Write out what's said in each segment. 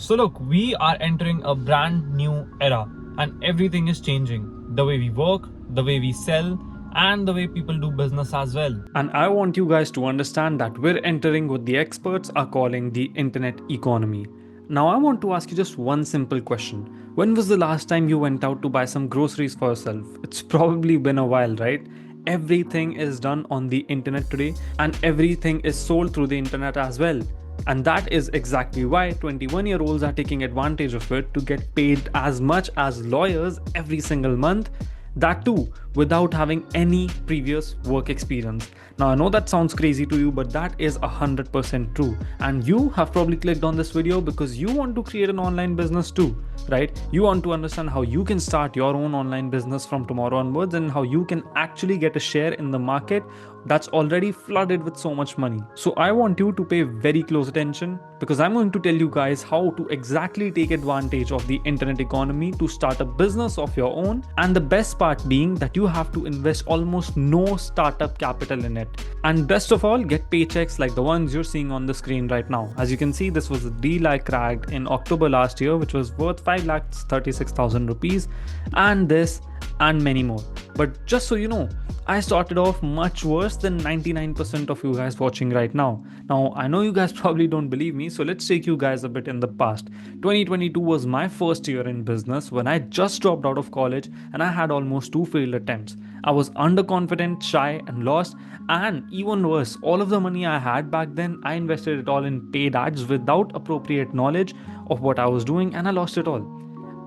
So, look, we are entering a brand new era and everything is changing. The way we work, the way we sell, and the way people do business as well. And I want you guys to understand that we're entering what the experts are calling the internet economy. Now, I want to ask you just one simple question. When was the last time you went out to buy some groceries for yourself? It's probably been a while, right? Everything is done on the internet today, and everything is sold through the internet as well. And that is exactly why 21-year-olds are taking advantage of it to get paid as much as lawyers every single month. That too, without having any previous work experience. Now, I know that sounds crazy to you, but that is 100% true. And you have probably clicked on this video because you want to create an online business too, right? You want to understand how you can start your own online business from tomorrow onwards and how you can actually get a share in the market that's already flooded with so much money. So I want you to pay very close attention because I'm going to tell you guys how to exactly take advantage of the internet economy to start a business of your own. And the best part being that you have to invest almost no startup capital in it. And best of all, get paychecks like the ones you're seeing on the screen right now. As you can see, this was a deal I cracked in October last year, which was worth 5,36,000 rupees, and this and many more. But just so you know, I started off much worse than 99% of you guys watching right now. Now, I know you guys probably don't believe me, so let's take you guys a bit in the past. 2022 was my first year in business when I just dropped out of college and I had almost 2 failed attempts. I was underconfident, shy, and lost. And even worse, all of the money I had back then, I invested it all in paid ads without appropriate knowledge of what I was doing, and I lost it all.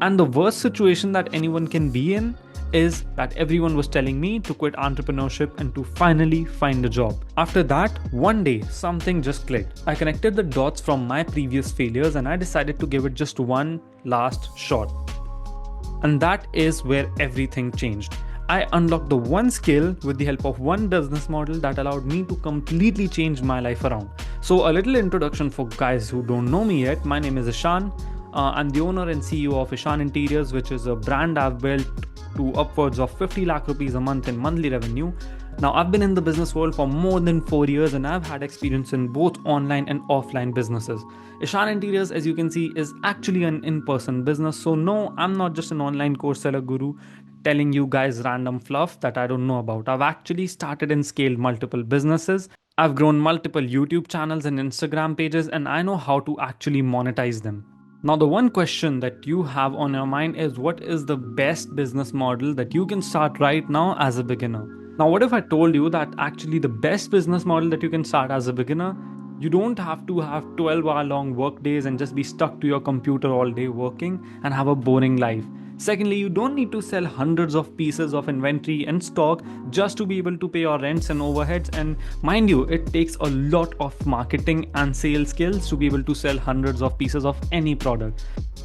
And the worst situation that anyone can be in is that everyone was telling me to quit entrepreneurship and to finally find a job. After that, one day, something just clicked. I connected the dots from my previous failures and I decided to give it just one last shot. And that is where everything changed. I unlocked the one skill with the help of one business model that allowed me to completely change my life around. So a little introduction for guys who don't know me yet. My name is Ishan. I'm the owner and CEO of Ishan Interiors, which is a brand I've built to upwards of 50 lakh rupees a month in monthly revenue. Now, I've been in the business world for more than 4 years and I've had experience in both online and offline businesses. Ishan Interiors, as you can see, is actually an in-person business. So no, I'm not just an online course seller guru telling you guys random fluff that I don't know about. I've actually started and scaled multiple businesses. I've grown multiple YouTube channels and Instagram pages, and I know how to actually monetize them. Now, the one question that you have on your mind is what is the best business model that you can start right now as a beginner? Now, what if I told you that actually the best business model that you can start as a beginner, you don't have to have 12-hour long work days and just be stuck to your computer all day working and have a boring life. Secondly, you don't need to sell hundreds of pieces of inventory and stock just to be able to pay your rents and overheads. And mind you, it takes a lot of marketing and sales skills to be able to sell hundreds of pieces of any product.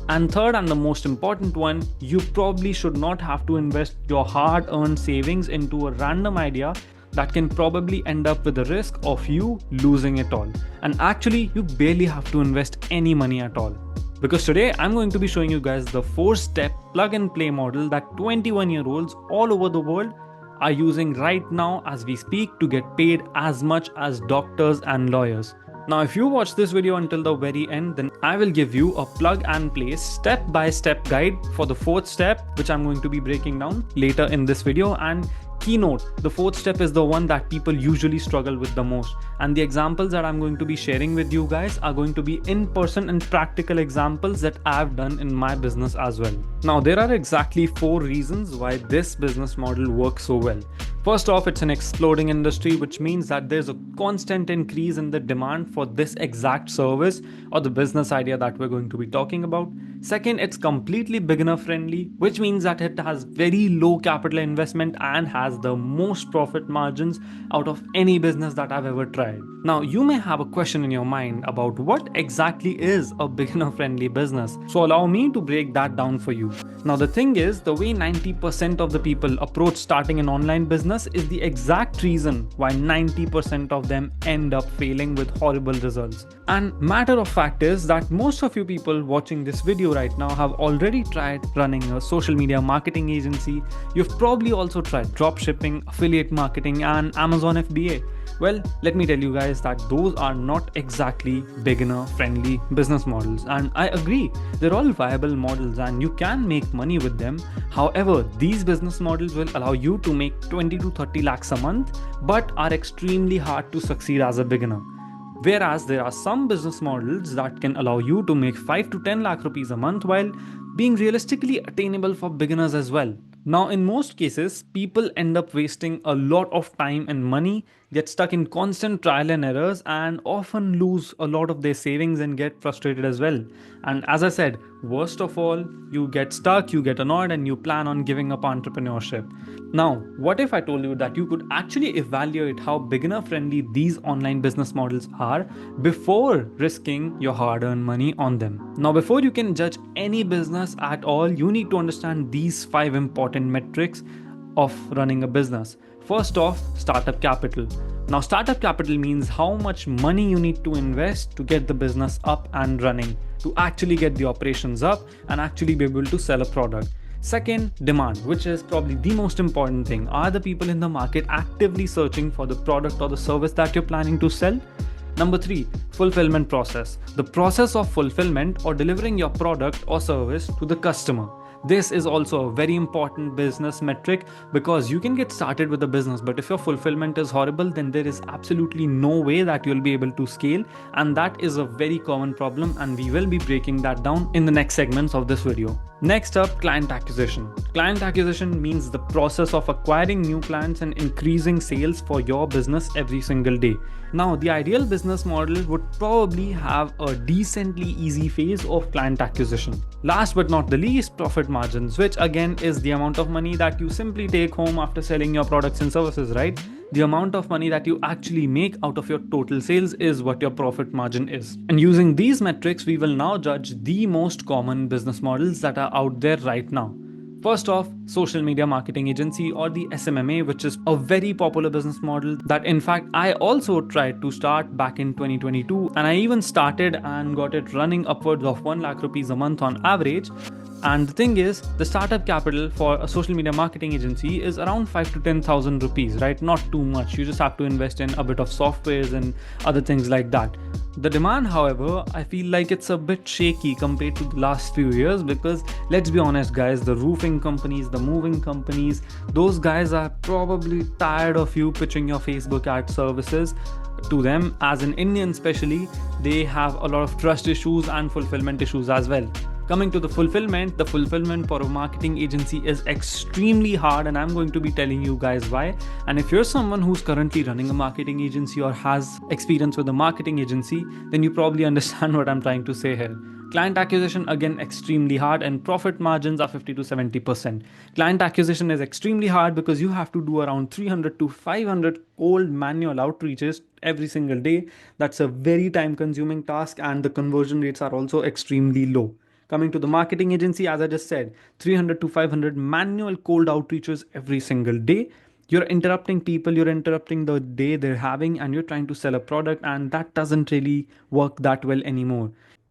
And third, and the most important one, you probably should not have to invest your hard-earned savings into a random idea that can probably end up with the risk of you losing it all. And actually, you barely have to invest any money at all. Because today I'm going to be showing you guys the 4-step plug and play model that 21-year-olds all over the world are using right now as we speak to get paid as much as doctors and lawyers. Now, if you watch this video until the very end, then I will give you a plug and play step-by-step guide for the 4th step, which I'm going to be breaking down later in this video. And keynote, the 4th step is the one that people usually struggle with the most. And the examples that I'm going to be sharing with you guys are going to be in-person and practical examples that I've done in my business as well. Now, there are exactly 4 reasons why this business model works so well. First off, it's an exploding industry, which means that there's a constant increase in the demand for this exact service or the business idea that we're going to be talking about. Second, it's completely beginner friendly, which means that it has very low capital investment and has the most profit margins out of any business that I've ever tried. Now, you may have a question in your mind about what exactly is a beginner friendly business. So allow me to break that down for you. Now, the thing is, the way 90% of the people approach starting an online business is the exact reason why 90% of them end up failing with horrible results. And matter of fact is that most of you people watching this video right now have already tried running a social media marketing agency. You've probably also tried drop dropshipping, affiliate marketing, and Amazon FBA. Well, let me tell you guys that those are not exactly beginner friendly business models. And I agree, they're all viable models and you can make money with them. However, these business models will allow you to make 20 to 30 lakhs a month, but are extremely hard to succeed as a beginner. Whereas there are some business models that can allow you to make 5 to 10 lakh rupees a month while being realistically attainable for beginners as well. Now, in most cases, people end up wasting a lot of time and money, get stuck in constant trial and errors, and often lose a lot of their savings and get frustrated as well. And as I said, worst of all, you get stuck, you get annoyed, and you plan on giving up entrepreneurship. Now, what if I told you that you could actually evaluate how beginner friendly these online business models are before risking your hard earned money on them? Now, before you can judge any business at all, you need to understand these 5 important metrics of running a business. First off, startup capital. Now, startup capital means how much money you need to invest to get the business up and running, to actually get the operations up and actually be able to sell a product. Second, demand, which is probably the most important thing. Are the people in the market actively searching for the product or the service that you're planning to sell? Number 3, fulfillment process. The process of fulfillment or delivering your product or service to the customer. This is also a very important business metric because you can get started with a business, but if your fulfillment is horrible, then there is absolutely no way that you'll be able to scale. And that is a very common problem, and we will be breaking that down in the next segments of this video. Next up, client acquisition. Client acquisition means the process of acquiring new clients and increasing sales for your business every single day. Now, the ideal business model would probably have a decently easy phase of client acquisition. Last but not the least, profit margins, which again is the amount of money that you simply take home after selling your products and services, right? The amount of money that you actually make out of your total sales is what your profit margin is. And using these metrics, we will now judge the most common business models that are out there right now. First off, social media marketing agency or the SMMA, which is a very popular business model that in fact I also tried to start back in 2022, and I even started and got it running upwards of 1 lakh rupees a month on average. And the thing is, the startup capital for a social media marketing agency is around 5 to 10,000 rupees, right? Not too much. You just have to invest in a bit of softwares and other things like that. The demand, however, I feel like it's a bit shaky compared to the last few years because let's be honest, guys, the roofing companies, the moving companies, those guys are probably tired of you pitching your Facebook ad services to them. As an Indian, especially, they have a lot of trust issues and fulfillment issues as well. Coming to the fulfillment for a marketing agency is extremely hard, and I'm going to be telling you guys why. And if you're someone who's currently running a marketing agency or has experience with a marketing agency, then you probably understand what I'm trying to say here. Client acquisition, again, extremely hard, and profit margins are 50 to 70%. Client acquisition is extremely hard because you have to do around 300 to 500 cold manual outreaches every single day. That's a very time consuming task, and the conversion rates are also extremely low. Coming to the marketing agency, as I just said, 300 to 500 manual cold outreaches every single day. You're interrupting people, you're interrupting the day they're having, and you're trying to sell a product, and that doesn't really work that well anymore.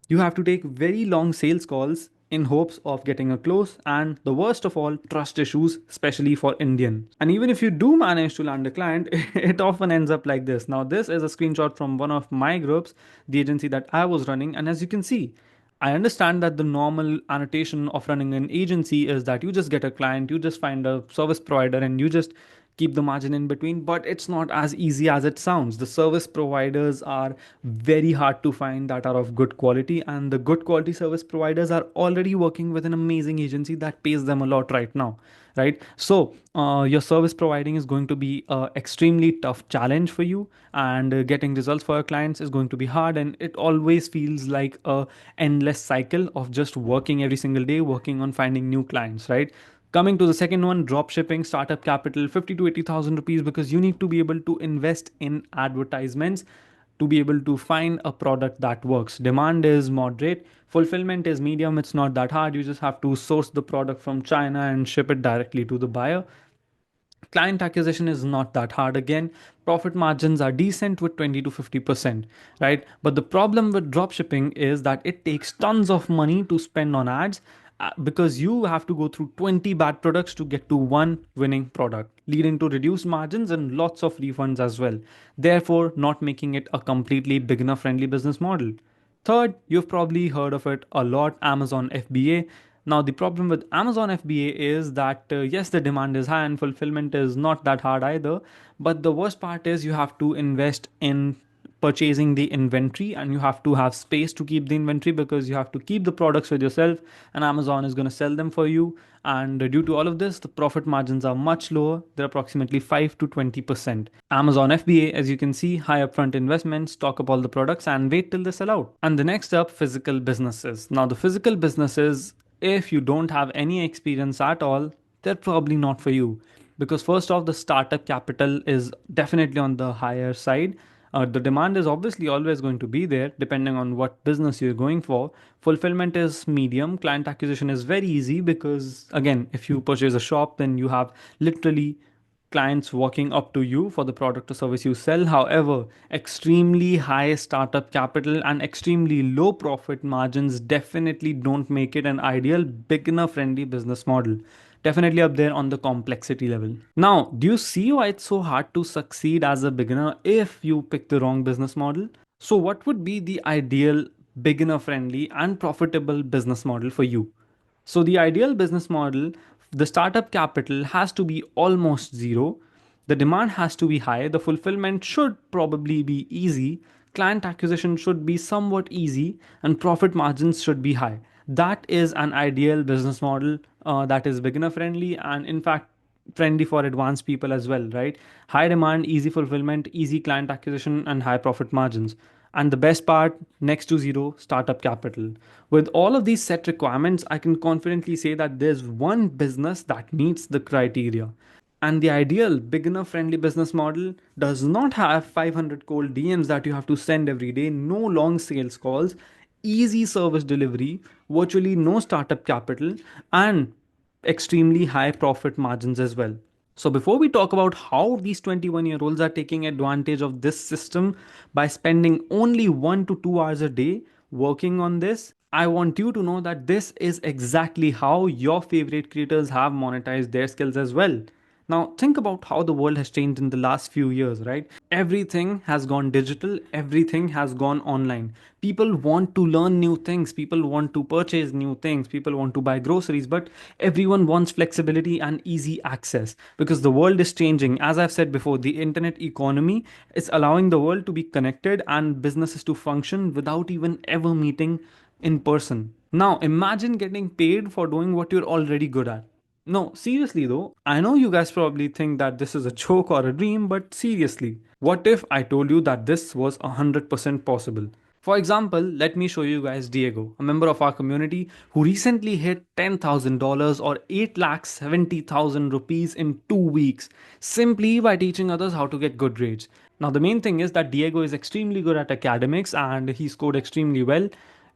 You have to take very long sales calls in hopes of getting a close, and the worst of all, trust issues, especially for Indian. And even if you do manage to land a client, it often ends up like this. Now, this is a screenshot from one of my groups, the agency that I was running, and as you can see, I understand that the normal annotation of running an agency is that you just get a client, you just find a service provider, and you just keep the margin in between, but it's not as easy as it sounds. The service providers are very hard to find that are of good quality, and the good quality service providers are already working with an amazing agency that pays them a lot right now, right? So your service providing is going to be an extremely tough challenge for you, and getting results for your clients is going to be hard, and it always feels like a endless cycle of just working every single day, working on finding new clients, right? Coming to the second one, drop shipping, startup capital, 50 to 80,000 rupees, because you need to be able to invest in advertisements to be able to find a product that works. Demand is moderate, fulfillment is medium, it's not that hard. You just have to source the product from China and ship it directly to the buyer. Client acquisition is not that hard again. Profit margins are decent with 20 to 50%, right? But the problem with dropshipping is that it takes tons of money to spend on ads, because you have to go through 20 bad products to get to one winning product, leading to reduced margins and lots of refunds as well. Therefore, not making it a completely beginner friendly business model. Third, you've probably heard of it a lot, Amazon FBA. Now, the problem with Amazon FBA is that yes, the demand is high and fulfillment is not that hard either. But the worst part is you have to invest in purchasing the inventory, and you have to have space to keep the inventory because you have to keep the products with yourself, and Amazon is going to sell them for you. And due to all of this, the profit margins are much lower. They're approximately 5 to 20%. Amazon FBA, as you can see, high upfront investment, stock up all the products, and wait till they sell out. And the next up, physical businesses. Now, the physical businesses, if you don't have any experience at all, they're probably not for you. Because, first off, the startup capital is definitely on the higher side. The demand is obviously always going to be there depending on what business you're going for. Fulfillment is medium. Client acquisition is very easy because, again, if you purchase a shop, then you have literally clients walking up to you for the product or service you sell. However, extremely high startup capital and extremely low profit margins definitely don't make it an ideal beginner friendly business model. Definitely up there on the complexity level. Now, do you see why it's so hard to succeed as a beginner if you pick the wrong business model? So, what would be the ideal beginner friendly and profitable business model for you? So, the ideal business model, the startup capital has to be almost zero. The demand has to be high. The fulfillment should probably be easy. Client acquisition should be somewhat easy. And profit margins should be high. That is an ideal business model that is beginner friendly and, in fact, friendly for advanced people as well, right? High demand, easy fulfillment, easy client acquisition, and high profit margins. And the best part, next to zero startup capital. With all of these set requirements, I can confidently say that there's one business that meets the criteria. And the ideal beginner friendly business model does not have 500 cold DMs that you have to send every day, no long sales calls, easy service delivery, virtually no startup capital, and extremely high profit margins as well. So, before we talk about how these 21-year-olds are taking advantage of this system by spending only 1 to 2 hours a day working on this, I want you to know that this is exactly how your favorite creators have monetized their skills as well. Now, think about how the world has changed in the last few years, right? Everything has gone digital, everything has gone online. People want to learn new things, people want to purchase new things, people want to buy groceries, but everyone wants flexibility and easy access because the world is changing. As I've said before, the internet economy is allowing the world to be connected and businesses to function without even ever meeting in person. Now, imagine getting paid for doing what you're already good at. No, seriously though, I know you guys probably think that this is a joke or a dream, but seriously, what if I told you that this was 100% possible? For example, let me show you guys Diego, a member of our community who recently hit $10,000 or 8,70,000 rupees in 2 weeks simply by teaching others how to get good grades. Now, the main thing is that Diego is extremely good at academics and he scored extremely well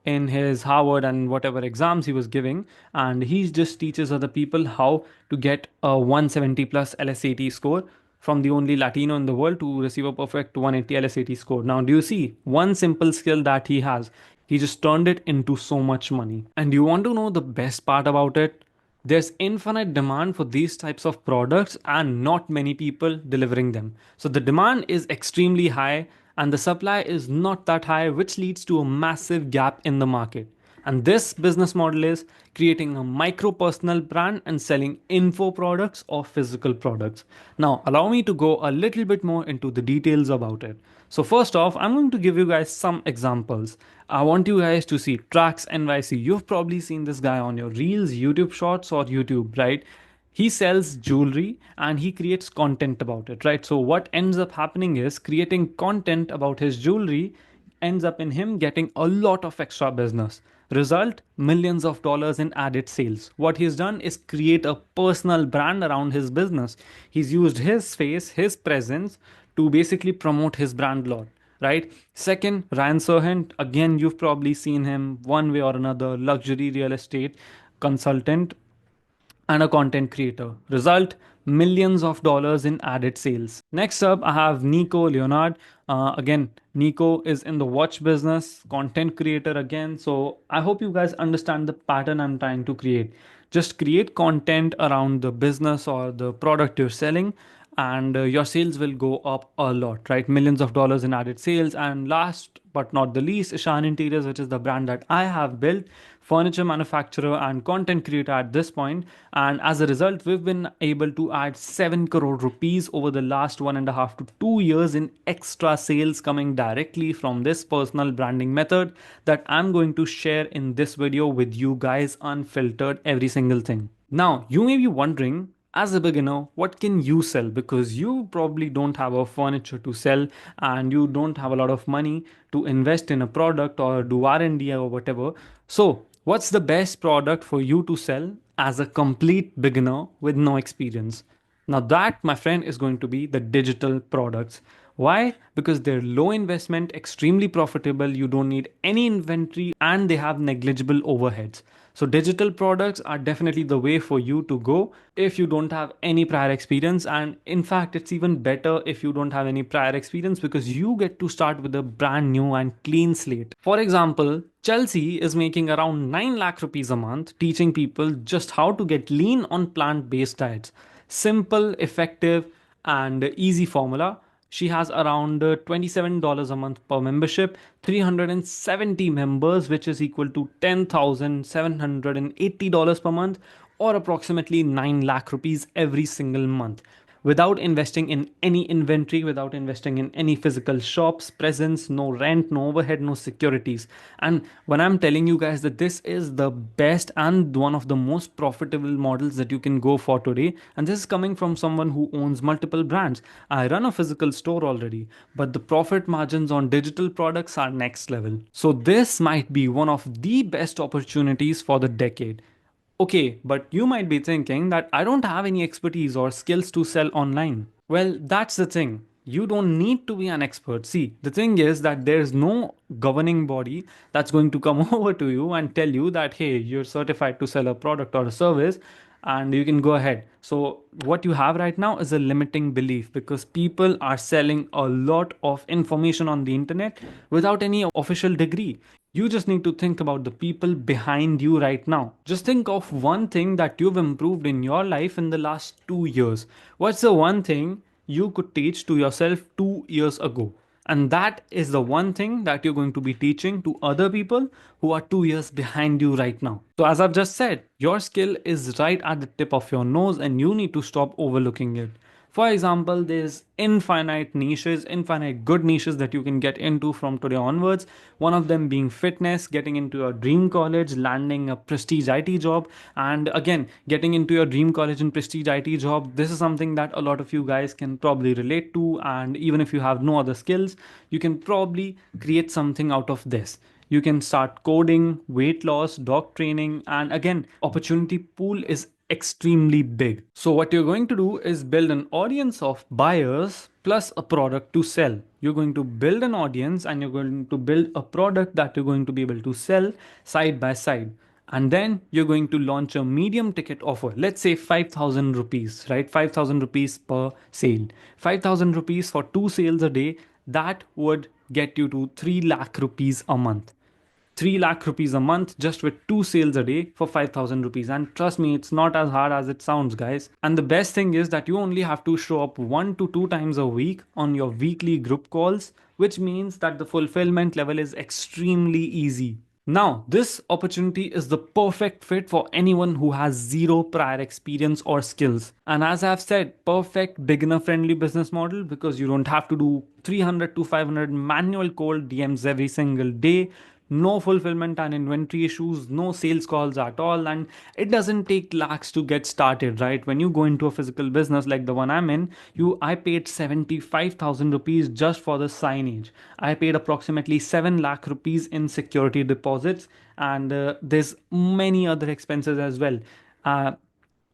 in his Harvard and whatever exams he was giving. And he just teaches other people how to get a 170 plus LSAT score from the only Latino in the world to receive a perfect 180 LSAT score. Now, do you see one simple skill that he has? He just turned it into so much money. And you want to know the best part about it? There's infinite demand for these types of products and not many people delivering them. So the demand is extremely high and the supply is not that high, which leads to a massive gap in the market. And this business model is creating a micro personal brand and selling info products or physical products. Now, allow me to go a little bit more into the details about it. So, first off, I'm going to give you guys some examples. I want you guys to see Tracks NYC. You've probably seen this guy on your Reels, YouTube Shorts, or YouTube, right? He sells jewelry and he creates content about it, right? So what ends up happening is creating content about his jewelry ends up in him getting a lot of extra business. Result, millions of dollars in added sales. What he's done is create a personal brand around his business. He's used his face, his presence to basically promote his brand lot, right? Second, Ryan Serhant, again, you've probably seen him one way or another, luxury real estate consultant and a content creator. Result, millions of dollars in added sales. Next up, I have Nico Leonard. Again, Nico is in the watch business, content creator again. So I hope you guys understand the pattern I'm trying to create. Just create content around the business or the product you're selling, and your sales will go up a lot, right? Millions of dollars in added sales. And last but not the least, Ishan Interiors, which is the brand that I have built, furniture manufacturer and content creator at this point. And as a result, we've been able to add 7 crore rupees over the last 1.5 to 2 years in extra sales coming directly from this personal branding method that I'm going to share in this video with you guys, unfiltered, every single thing. Now, you may be wondering, as a beginner, what can you sell? Because you probably don't have a furniture to sell and you don't have a lot of money to invest in a product or do R&D or whatever. So, what's the best product for you to sell as a complete beginner with no experience? Now, that, my friend, is going to be the digital products. Why? Because they're low investment, extremely profitable, you don't need any inventory, and they have negligible overheads. So, digital products are definitely the way for you to go if you don't have any prior experience. And in fact, it's even better if you don't have any prior experience because you get to start with a brand new and clean slate. For example, Chelsea is making around 9 lakh rupees a month teaching people just how to get lean on plant based diets. Simple, effective, and easy formula. She has around $27 a month per membership, 370 members, which is equal to $10,780 per month, or approximately 9 lakh rupees every single month, without investing in any inventory, without investing in any physical shops, presence, no rent, no overhead, no securities. And when I'm telling you guys that this is the best and one of the most profitable models that you can go for today, and this is coming from someone who owns multiple brands. I run a physical store already, but the profit margins on digital products are next level. So this might be one of the best opportunities for the decade. Okay, but you might be thinking that I don't have any expertise or skills to sell online. Well, that's the thing. You don't need to be an expert. See, the thing is that there's no governing body that's going to come over to you and tell you that, hey, you're certified to sell a product or a service and you can go ahead. So, what you have right now is a limiting belief because people are selling a lot of information on the internet without any official degree. You just need to think about the people behind you right now. Just think of one thing that you've improved in your life in the last 2 years. What's the one thing you could teach to yourself 2 years ago? And that is the one thing that you're going to be teaching to other people who are 2 years behind you right now. So, as I've just said, your skill is right at the tip of your nose and you need to stop overlooking it. For example, there's infinite niches, infinite good niches that you can get into from today onwards. One of them being fitness, getting into your dream college, landing a prestige IT job, and again, getting into your dream college and prestige IT job. This is something that a lot of you guys can probably relate to. And even if you have no other skills, you can probably create something out of this. You can start coding, weight loss, dog training, and again, opportunity pool is extremely big. So what you're going to do is build an audience of buyers plus a product to sell. You're going to build an audience and you're going to build a product that you're going to be able to sell side by side. And then you're going to launch a medium ticket offer. Let's say 5,000 rupees, right? 5,000 rupees per sale. 5,000 rupees for 2 sales a day. That would get you to 3 lakh rupees a month. 3 lakh rupees a month just with 2 sales a day for 5,000 rupees. And trust me, it's not as hard as it sounds, guys. And the best thing is that you only have to show up 1 to 2 times a week on your weekly group calls, which means that the fulfillment level is extremely easy. Now, this opportunity is the perfect fit for anyone who has zero prior experience or skills. And as I've said, perfect beginner friendly business model because you don't have to do 300 to 500 manual cold DMs every single day, no fulfillment and inventory issues, no sales calls at all, and it doesn't take lakhs to get started, right? When you go into a physical business like the one I'm in, I paid 75,000 rupees just for the signage. I paid approximately 7 lakh rupees in security deposits, and there's many other expenses as well. Uh,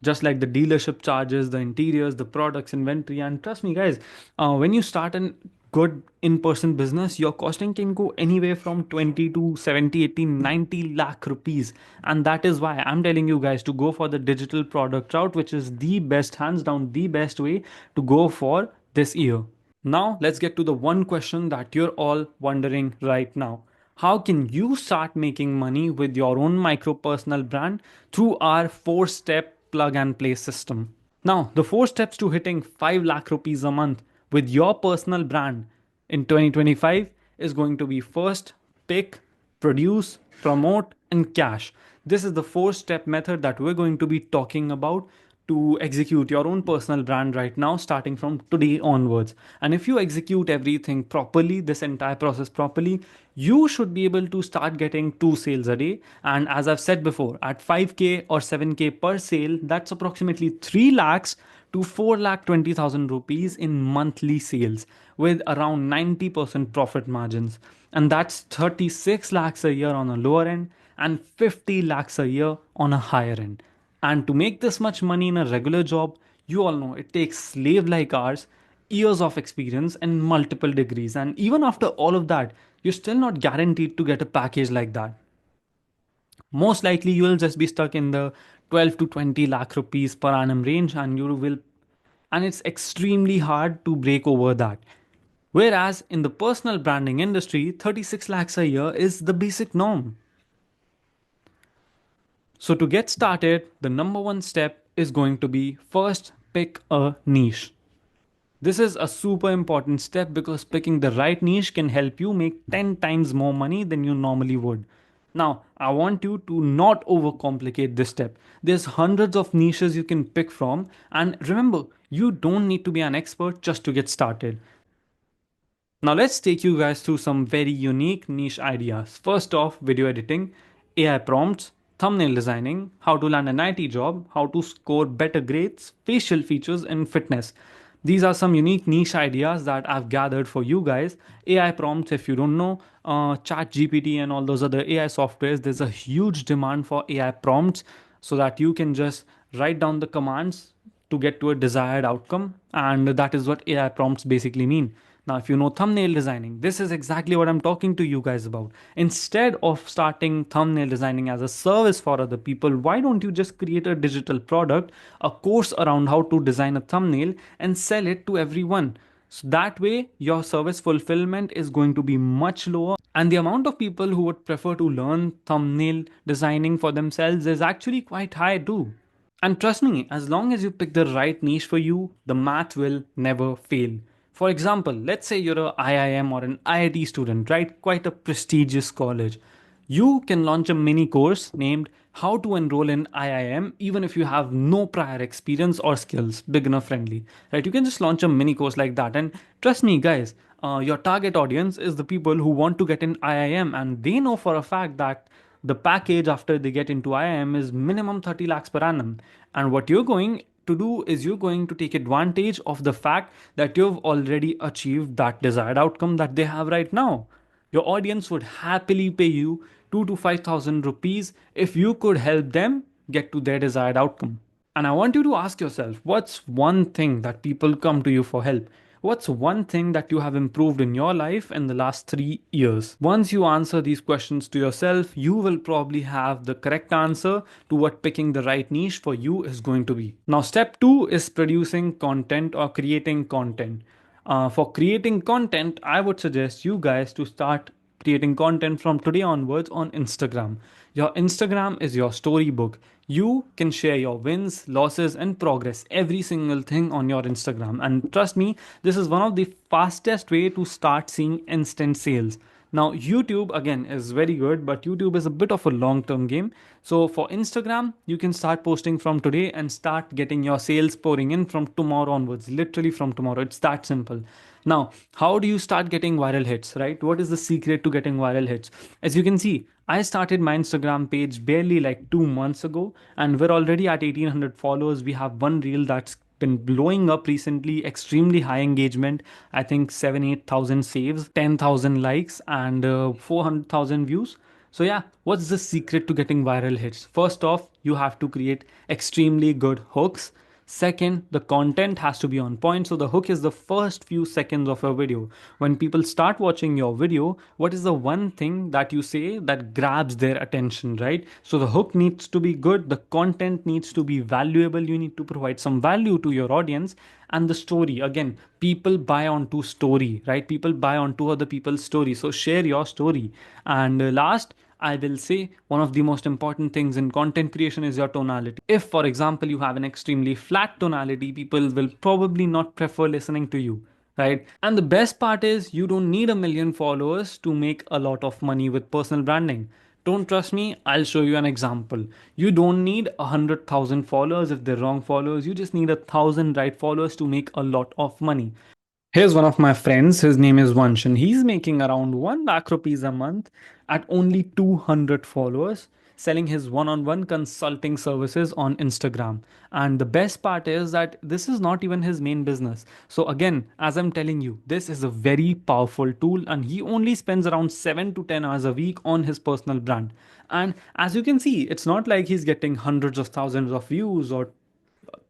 just like the dealership charges, the interiors, the products, inventory. And trust me, guys, when you start an good in-person business, your costing can go anywhere from 20 to 70, 80, 90 lakh rupees. And that is why I'm telling you guys to go for the digital product route, which is the best, hands down, the best way to go for this year. Now, let's get to the one question that you're all wondering right now. How can you start making money with your own micro personal brand through our 4-step plug and play system? Now, the 4 steps to hitting 5 lakh rupees a month with your personal brand in 2025 is going to be: first, pick, produce, promote, and cash. This is the 4-step method that we're going to be talking about to execute your own personal brand right now, starting from today onwards. And if you execute everything properly, this entire process properly, you should be able to start getting 2 sales a day. And as I've said before, at 5K or 7K per sale, that's approximately 3 lakhs to 4 lakh 20,000 rupees in monthly sales with around 90% profit margins. And that's 36 lakhs a year on a lower end and 50 lakhs a year on a higher end. And to make this much money in a regular job, you all know it takes slave like ours, years of experience, and multiple degrees. And even after all of that, you're still not guaranteed to get a package like that. Most likely, you will just be stuck in the 12 to 20 lakh rupees per annum range, and it's extremely hard to break over that. Whereas in the personal branding industry, 36 lakhs a year is the basic norm. So, to get started, the number one step is going to be: first, pick a niche. This is a super important step because picking the right niche can help you make 10 times more money than you normally would. Now, I want you to not overcomplicate this step. There's hundreds of niches you can pick from, and remember, you don't need to be an expert just to get started. Now let's take you guys through some very unique niche ideas. First off, video editing, AI prompts, thumbnail designing, how to land an IT job, how to score better grades, facial features, and fitness. These are some unique niche ideas that I've gathered for you guys. AI prompts, if you don't know, Chat GPT and all those other AI softwares, there's a huge demand for AI prompts so that you can just write down the commands to get to a desired outcome. And that is what AI prompts basically mean. Now, if you know thumbnail designing, this is exactly what I'm talking to you guys about. Instead of starting thumbnail designing as a service for other people, why don't you just create a digital product, a course around how to design a thumbnail, and sell it to everyone? So that way, your service fulfillment is going to be much lower, and the amount of people who would prefer to learn thumbnail designing for themselves is actually quite high too. And trust me, as long as you pick the right niche for you, the math will never fail. For example, let's say you're a IIM or an IIT student, right? Quite a prestigious college. You can launch a mini course named How to Enroll in IIM even if you have no prior experience or skills, beginner friendly, right? You can just launch a mini course like that. And trust me, guys, your target audience is the people who want to get in IIM, and they know for a fact that the package after they get into IIM is minimum 30 lakhs per annum. And what you're going to do is you're going to take advantage of the fact that you've already achieved that desired outcome that they have right now. Your audience would happily pay you 2 to 5,000 rupees if you could help them get to their desired outcome. And I want you to ask yourself, what's one thing that people come to you for help? What's one thing that you have improved in your life in the last 3 years? Once you answer these questions to yourself, you will probably have the correct answer to what picking the right niche for you is going to be. Now, step two is producing content or creating content. For creating content, I would suggest you guys to start creating content from today onwards on Instagram. Your Instagram is your storybook. You can share your wins, losses, and progress, every single thing on your Instagram. And trust me, this is one of the fastest way to start seeing instant sales. Now, YouTube again is very good, but YouTube is a bit of a long term game. So, for Instagram, you can start posting from today and start getting your sales pouring in from tomorrow onwards, literally from tomorrow. It's that simple. Now, how do you start getting viral hits, right? What is the secret to getting viral hits? As you can see, I started my Instagram page barely like 2 months ago, and we're already at 1800 followers. We have one reel that's been blowing up recently, extremely high engagement. I think 7 8,000 saves, 10,000 likes, and 400,000 views. So, yeah, what's the secret to getting viral hits? First off, you have to create extremely good hooks. Second, the content has to be on point. So the hook is the first few seconds of your video. When people start watching your video, what is the one thing that you say that grabs their attention, right? So the hook needs to be good, the content needs to be valuable, you need to provide some value to your audience. And the story, again, people buy onto story, right? People buy onto other people's story. So share your story. And last, I will say one of the most important things in content creation is your tonality. If, for example, you have an extremely flat tonality, people will probably not prefer listening to you, right? And the best part is you don't need 1 million followers to make a lot of money with personal branding. Don't trust me? I'll show you an example. You don't need 100,000 followers if they're wrong followers. You just need 1,000 right followers to make a lot of money. Here's one of my friends. His name is Vansh, and he's making around 1 lakh rupees a month at only 200 followers, selling his one on one consulting services on Instagram. And the best part is that this is not even his main business. So, again, as I'm telling you, this is a very powerful tool, and he only spends around 7 to 10 hours a week on his personal brand. And as you can see, it's not like he's getting hundreds of thousands of views or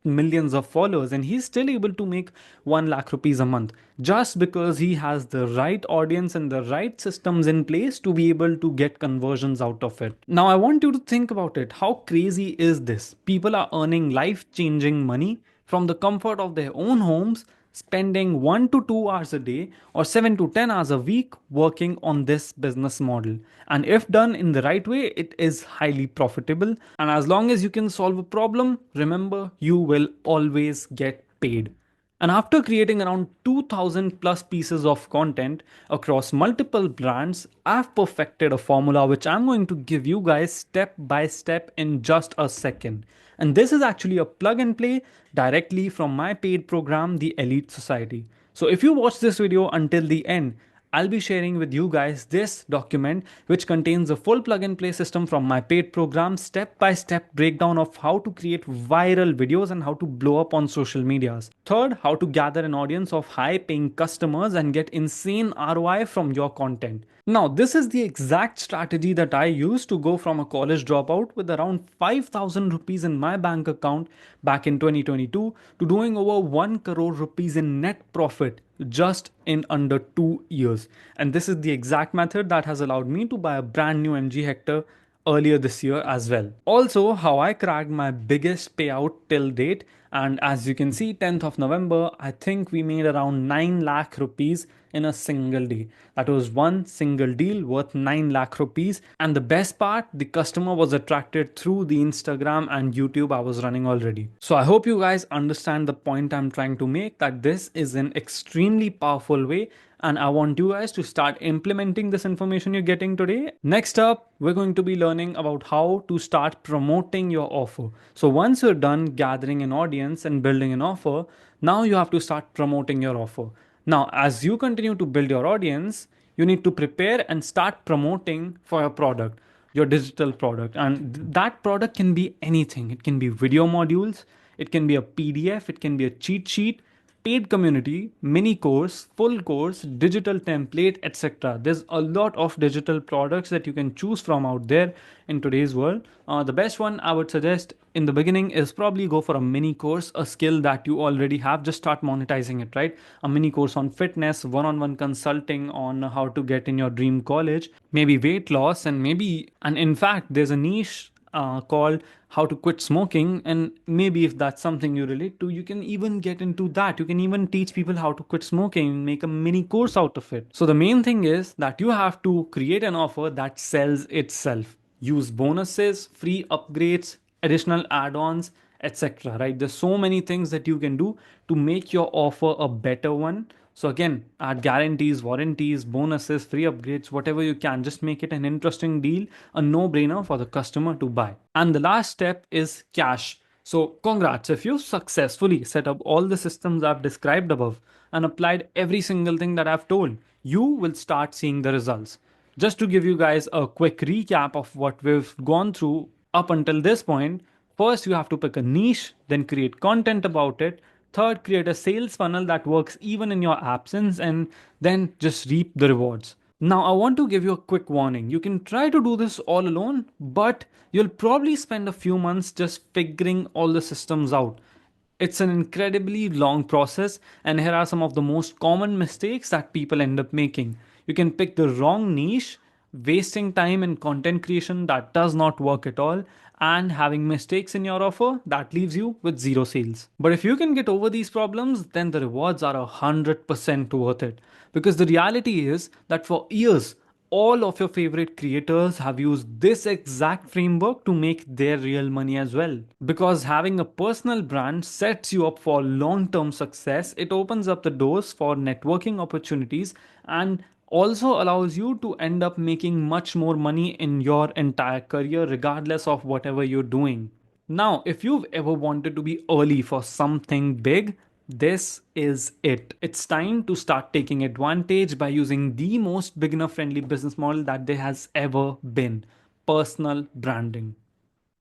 millions of followers, and he's still able to make 1 lakh rupees a month just because he has the right audience and the right systems in place to be able to get conversions out of it. Now I want you to think about it. How crazy is this? People are earning life changing money from the comfort of their own homes, spending 1 to 2 hours a day or 7 to 10 hours a week working on this business model. And if done in the right way, it is highly profitable. And as long as you can solve a problem, remember, you will always get paid. And after creating around 2000 plus pieces of content across multiple brands, I've perfected a formula which I'm going to give you guys step by step in just a second. And this is actually a plug and play directly from my paid program, the Elite Society. So if you watch this video until the end, I'll be sharing with you guys this document which contains a full plug and play system from my paid program, step by step breakdown of how to create viral videos and how to blow up on social medias. Third, how to gather an audience of high paying customers and get insane ROI from your content. Now, this is the exact strategy that I used to go from a college dropout with around 5,000 rupees in my bank account back in 2022 to doing over 1 crore rupees in net profit just in under 2 years. And this is the exact method that has allowed me to buy a brand new MG Hector earlier this year as well. Also, how I cracked my biggest payout till date. And as you can see, 10th of November, I think we made around 9 lakh rupees in a single day. That was one single deal worth 9 lakh rupees. And the best part, the customer was attracted through the Instagram and YouTube I was running already. So I hope you guys understand the point I'm trying to make, that this is an extremely powerful way, and I want you guys to start implementing this information you're getting today. Next up, we're going to be learning about how to start promoting your offer. So once you're done gathering an audience and building an offer, now you have to start promoting your offer. Now, as you continue to build your audience, you need to prepare and start promoting for your product, your digital product. And that product can be anything. It can be video modules, it can be a PDF, it can be a cheat sheet, paid community, mini course, full course, digital template, etc. There's a lot of digital products that you can choose from out there in today's world. The best one I would suggest in the beginning is probably go for a mini course, a skill that you already have. Just start monetizing it, right? A mini course on fitness, one on one consulting on how to get in your dream college, maybe weight loss, and in fact, there's a niche called how to quit smoking, and maybe if that's something you relate to, you can even get into that. You can even teach people how to quit smoking and make a mini course out of it. So the main thing is that you have to create an offer that sells itself. Use bonuses, free upgrades, additional add-ons, etc. Right? There's so many things that you can do to make your offer a better one. So again, add guarantees, warranties, bonuses, free upgrades, whatever you can. Just make it an interesting deal, a no-brainer for the customer to buy. And the last step is cash. So congrats, if you successfully set up all the systems I've described above and applied every single thing that I've told, you will start seeing the results. Just to give you guys a quick recap of what we've gone through up until this point, first you have to pick a niche, then create content about it. Third, create a sales funnel that works even in your absence, and then just reap the rewards. Now, I want to give you a quick warning. You can try to do this all alone, but you'll probably spend a few months just figuring all the systems out. It's an incredibly long process, and here are some of the most common mistakes that people end up making. You can pick the wrong niche, wasting time in content creation that does not work at all, and having mistakes in your offer that leaves you with zero sales. But if you can get over these problems, then the rewards are 100% worth it. Because the reality is that for years, all of your favorite creators have used this exact framework to make their real money as well. Because having a personal brand sets you up for long term success, it opens up the doors for networking opportunities and also allows you to end up making much more money in your entire career, regardless of whatever you're doing. Now, if you've ever wanted to be early for something big, this is it. It's time to start taking advantage by using the most beginner friendly business model that there has ever been: personal branding.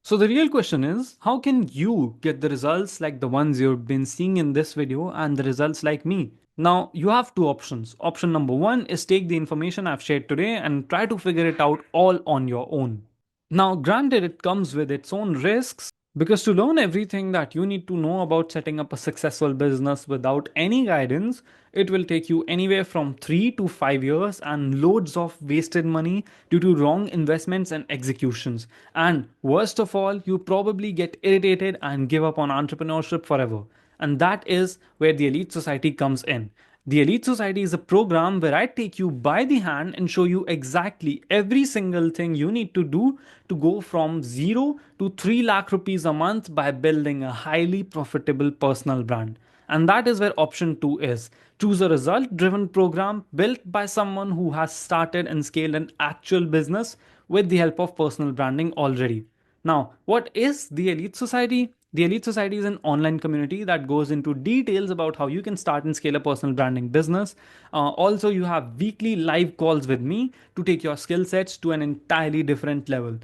So, the real question is, how can you get the results like the ones you've been seeing in this video and the results like me? Now, you have two options. Option number one is take the information I've shared today and try to figure it out all on your own. Now, granted, it comes with its own risks because to learn everything that you need to know about setting up a successful business without any guidance, it will take you anywhere from 3 to 5 years and loads of wasted money due to wrong investments and executions. And worst of all, you probably get irritated and give up on entrepreneurship forever. And that is where the Elite Society comes in. The Elite Society is a program where I take you by the hand and show you exactly every single thing you need to do to go from 0 to 3 lakh rupees a month by building a highly profitable personal brand. And that is where option 2 is. Choose a result driven program built by someone who has started and scaled an actual business with the help of personal branding already. Now, what is the Elite Society? The Elite Society is an online community that goes into details about how you can start and scale a personal branding business. Also, you have weekly live calls with me to take your skill sets to an entirely different level.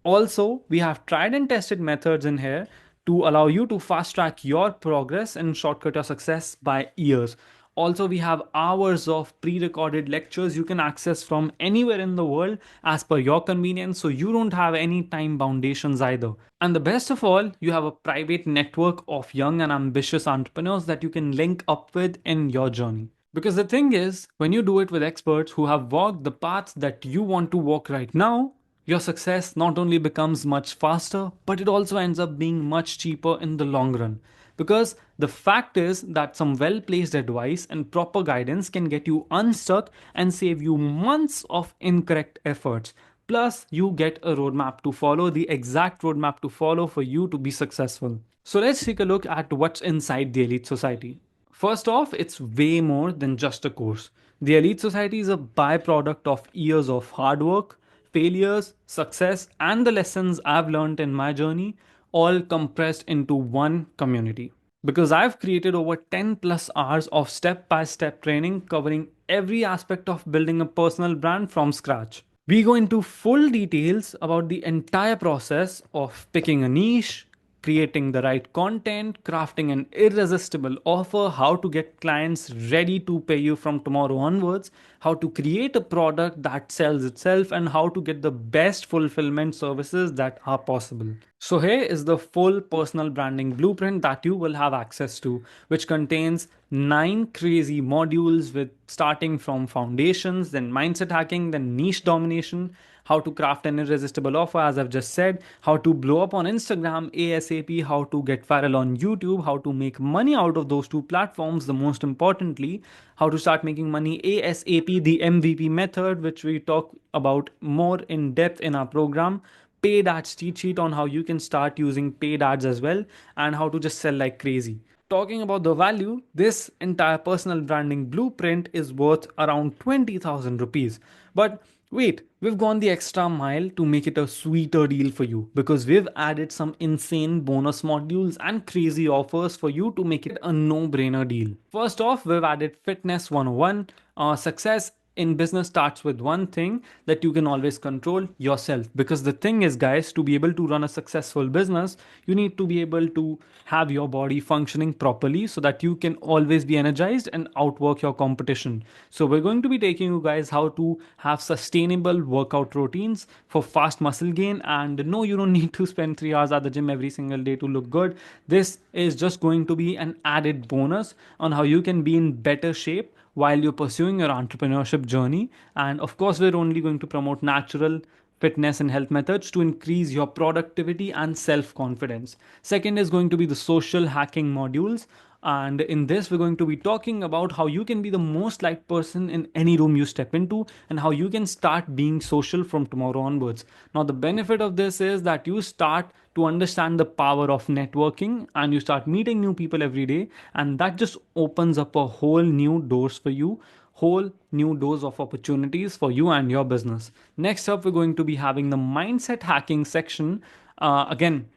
Also, we have tried and tested methods in here to allow you to fast track your progress and shortcut your success by years. Also, we have hours of pre recorded lectures you can access from anywhere in the world as per your convenience, so you don't have any time foundations either. And the best of all, you have a private network of young and ambitious entrepreneurs that you can link up with in your journey. Because the thing is, when you do it with experts who have walked the paths that you want to walk right now, your success not only becomes much faster, but it also ends up being much cheaper in the long run. Because the fact is that some well placed advice and proper guidance can get you unstuck and save you months of incorrect efforts. Plus, you get a roadmap to follow, the exact roadmap to follow for you to be successful. So, let's take a look at what's inside the Elite Society. First off, it's way more than just a course. The Elite Society is a byproduct of years of hard work, failures, success, and the lessons I've learned in my journey, all compressed into one community. Because I've created over 10 plus hours of step by step training covering every aspect of building a personal brand from scratch. We go into full details about the entire process of picking a niche, creating the right content, crafting an irresistible offer, how to get clients ready to pay you from tomorrow onwards, how to create a product that sells itself, and how to get the best fulfillment services that are possible. So, here is the full personal branding blueprint that you will have access to, which contains 9 crazy modules with starting from foundations, then mindset hacking, then niche domination, how to craft an irresistible offer, as I've just said, how to blow up on Instagram ASAP, how to get viral on YouTube, how to make money out of those two platforms, the most importantly, how to start making money ASAP, the MVP method, which we talk about more in depth in our program, paid ads cheat sheet on how you can start using paid ads as well, and how to just sell like crazy. Talking about the value, this entire personal branding blueprint is worth around 20,000 rupees. But wait, we've gone the extra mile to make it a sweeter deal for you because we've added some insane bonus modules and crazy offers for you to make it a no brainer deal. First off, we've added Fitness 101, Success in business starts with one thing that you can always control yourself. Because the thing is, guys, to be able to run a successful business, you need to be able to have your body functioning properly so that you can always be energized and outwork your competition. So we're going to be taking you guys how to have sustainable workout routines for fast muscle gain. And no, you don't need to spend 3 hours at the gym every single day to look good. This is just going to be an added bonus on how you can be in better shape while you're pursuing your entrepreneurship journey. And of course, we're only going to promote natural fitness and health methods to increase your productivity and self confidence. Second is going to be the social hacking modules. And in this, we're going to be talking about how you can be the most liked person in any room you step into and how you can start being social from tomorrow onwards. Now, the benefit of this is that you start to understand the power of networking and you start meeting new people every day, and that just opens up a whole new doors for you, whole new doors of opportunities for you and your business. Next up, we're going to be having the mindset hacking section. Again,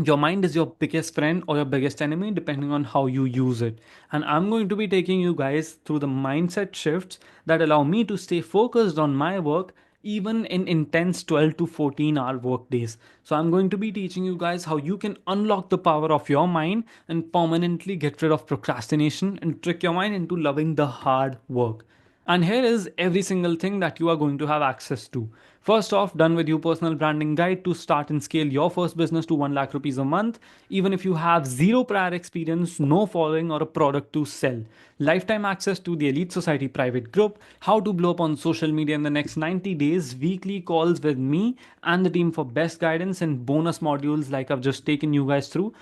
your mind is your biggest friend or your biggest enemy depending on how you use it. And I'm going to be taking you guys through the mindset shifts that allow me to stay focused on my work even in intense 12 to 14 hour work days. So I'm going to be teaching you guys how you can unlock the power of your mind and permanently get rid of procrastination and trick your mind into loving the hard work. And here is every single thing that you are going to have access to. First off, done with you personal branding guide to start and scale your first business to 1 lakh rupees a month, even if you have zero prior experience, no following, or a product to sell. Lifetime access to the Elite Society private group, how to blow up on social media in the next 90 days, weekly calls with me and the team for best guidance, and bonus modules like I've just taken you guys through,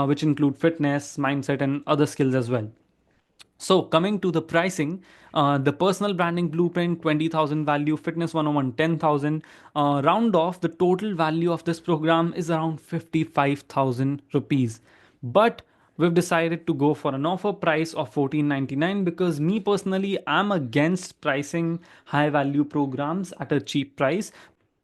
which include fitness, mindset, and other skills as well. So coming to the pricing, the personal branding blueprint 20,000 value, fitness 101 10,000. Round off, the total value of this program is around 55,000 rupees. But we've decided to go for an offer price of 1499 because me personally I'm against pricing high value programs at a cheap price,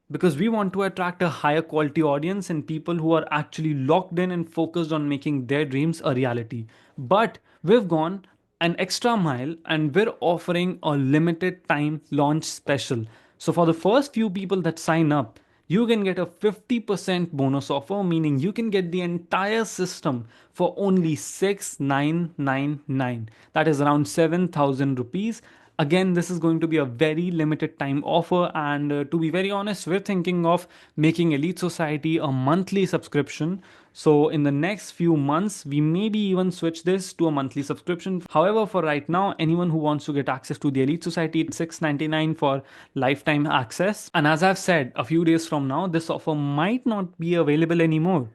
because we want to attract a higher quality audience and people who are actually locked in and focused on making their dreams a reality. But we've gone an extra mile and we're offering a limited time launch special. So for the first few people that sign up, you can get a 50% bonus offer, meaning you can get the entire system for only 6,999. That is around 7,000 rupees. Again, this is going to be a very limited time offer, and to be very honest, we're thinking of making Elite Society a monthly subscription. So in the next few months, we maybe even switch this to a monthly subscription. However, for right now, anyone who wants to get access to the Elite Society, it's 699 for lifetime access. And as I've said, a few days from now, this offer might not be available anymore.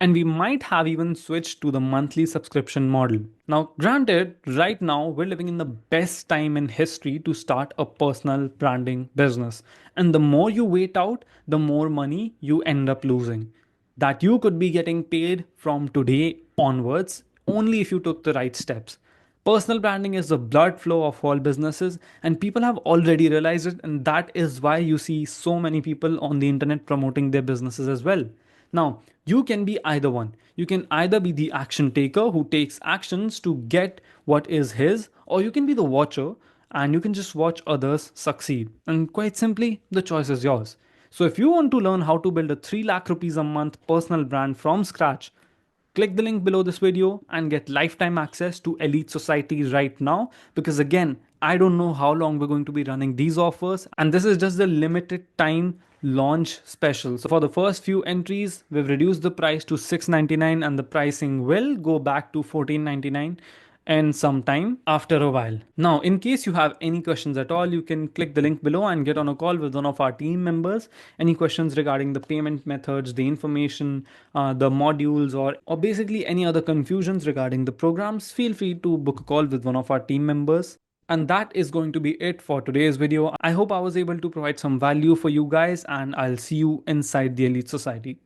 And we might have even switched to the monthly subscription model. Now, granted, right now we're living in the best time in history to start a personal branding business. And the more you wait out, the more money you end up losing. That you could be getting paid from today onwards only if you took the right steps. Personal branding is the blood flow of all businesses, and people have already realized it, and that is why you see so many people on the internet promoting their businesses as well. Now, you can be either one. You can either be the action taker who takes actions to get what is his, or you can be the watcher and you can just watch others succeed. And quite simply, the choice is yours. So, if you want to learn how to build a 3 lakh rupees a month personal brand from scratch, click the link below this video and get lifetime access to Elite Society right now. Because again, I don't know how long we're going to be running these offers, and this is just the limited time launch special. So for the first few entries, we've reduced the price to 699 and the pricing will go back to 1499 and sometime after a while. Now, in case you have any questions at all, you can click the link below and get on a call with one of our team members. Any questions regarding the payment methods, the information, the modules, or basically any other confusions regarding the programs, feel free to book a call with one of our team members. And that is going to be it for today's video. I hope I was able to provide some value for you guys, and I'll see you inside the Elite Society.